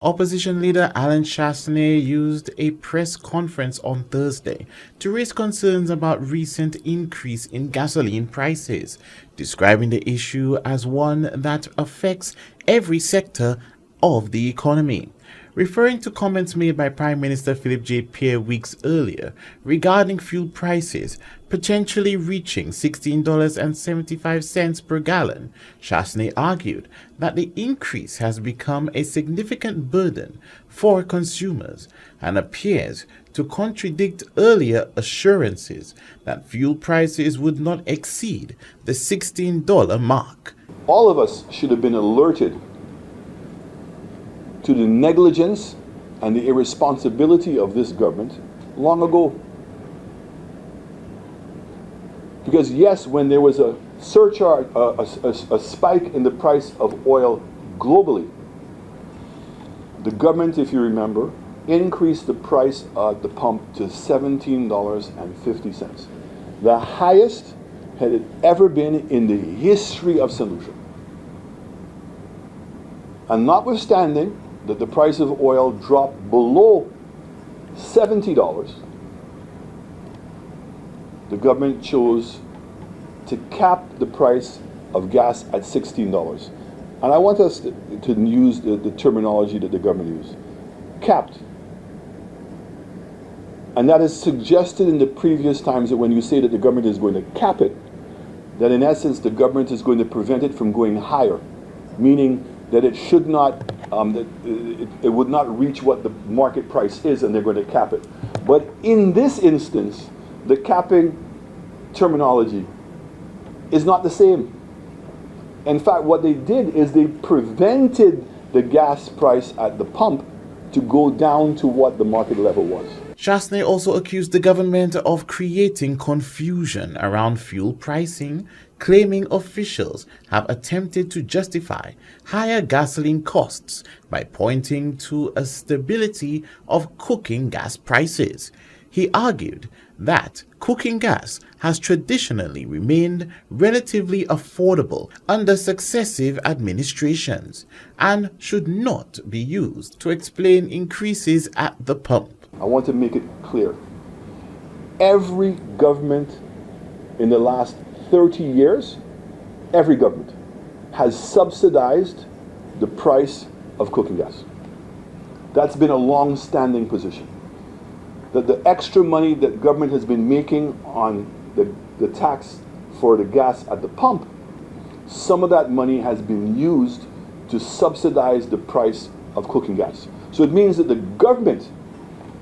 Opposition leader Allen Chastanet used a press conference on Thursday to raise concerns about recent increase in gasoline prices, describing the issue as one that affects every sector of the economy. Referring to comments made by Prime Minister Philip J. Pierre weeks earlier regarding fuel prices potentially reaching $16.75 per gallon, Chastanet argued that the increase has become a significant burden for consumers and appears to contradict earlier assurances that fuel prices would not exceed the $16 mark. All of us should have been alerted to the negligence and the irresponsibility of this government long ago. Because yes, when there was a surcharge, a spike in the price of oil globally, the government, if you remember, increased the price at the pump to $17.50. The highest had it ever been in the history of Solution. And notwithstanding that the price of oil dropped below $70, the government chose to cap the price of gas at $16. And I want us to use the terminology that the government used. Capped. And that is suggested in the previous times that when you say that the government is going to cap it, that in essence the government is going to prevent it from going higher, meaning that it should not, that it would not reach what the market price is and they're going to cap it. But in this instance, the capping terminology is not the same. In fact, what they did is they prevented the gas price at the pump to go down to what the market level was. Chastanet also accused the government of creating confusion around fuel pricing, claiming officials have attempted to justify higher gasoline costs by pointing to a stability of cooking gas prices. He argued that cooking gas has traditionally remained relatively affordable under successive administrations and should not be used to explain increases at the pump. I want to make it clear. Every government in the last 30 years, every government has subsidized the price of cooking gas. That's been a long-standing position. That the extra money that government has been making on the tax for the gas at the pump, some of that money has been used to subsidize the price of cooking gas. So it means that the government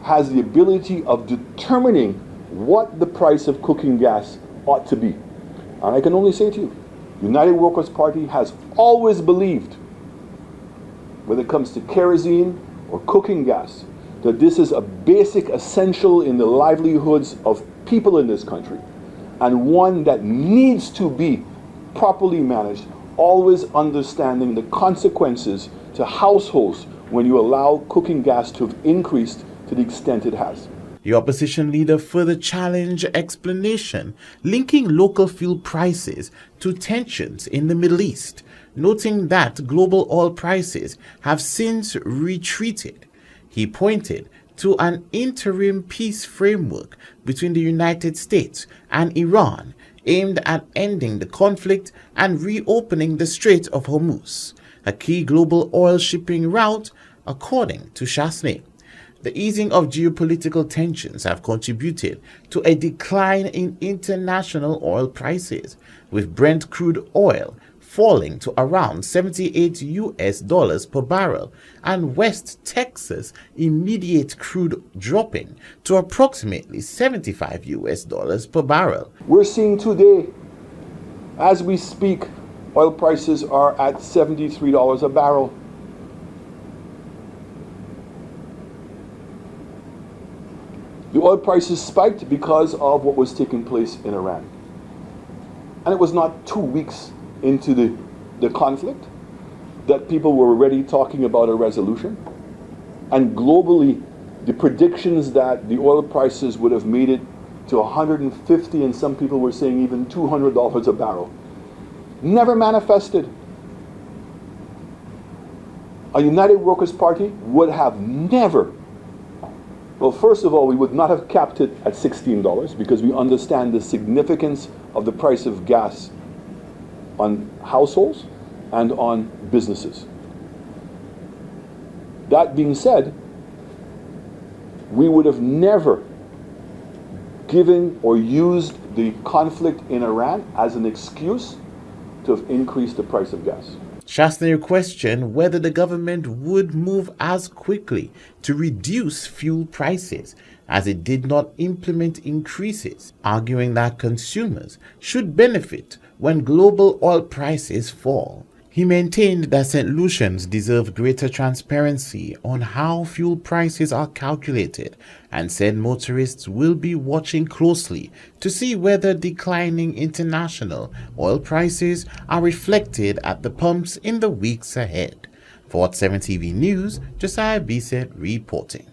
has the ability of determining what the price of cooking gas ought to be. And I can only say to you, United Workers' Party has always believed, when it comes to kerosene or cooking gas, that this is a basic essential in the livelihoods of people in this country, and one that needs to be properly managed, always understanding the consequences to households when you allow cooking gas to have increased to the extent it has. The opposition leader further challenged explanation linking local fuel prices to tensions in the Middle East, noting that global oil prices have since retreated. He pointed to an interim peace framework between the United States and Iran aimed at ending the conflict and reopening the Strait of Hormuz, a key global oil shipping route, according to Chastanet. The easing of geopolitical tensions have contributed to a decline in international oil prices, with Brent crude oil falling to around $78 per barrel and West Texas immediate crude dropping to approximately $75 per barrel. We're seeing today, as we speak, oil prices are at $73 a barrel. The oil prices spiked because of what was taking place in Iran. And it was not 2 weeks into the conflict that people were already talking about a resolution. And globally, the predictions that the oil prices would have made it to $150, and some people were saying even $200 a barrel, never manifested a United Workers' Party would have never, well, first of all, we would not have capped it at $16 because we understand the significance of the price of gas on households and on businesses. That being said, we would have never given or used the conflict in Iran as an excuse to have increased the price of gas. Chastanet questioned whether the government would move as quickly to reduce fuel prices as it did not implement increases, arguing that consumers should benefit when global oil prices fall. He maintained that St. Lucians deserve greater transparency on how fuel prices are calculated and said motorists will be watching closely to see whether declining international oil prices are reflected at the pumps in the weeks ahead. For Hot 7 TV News, Josiah Bisset reporting.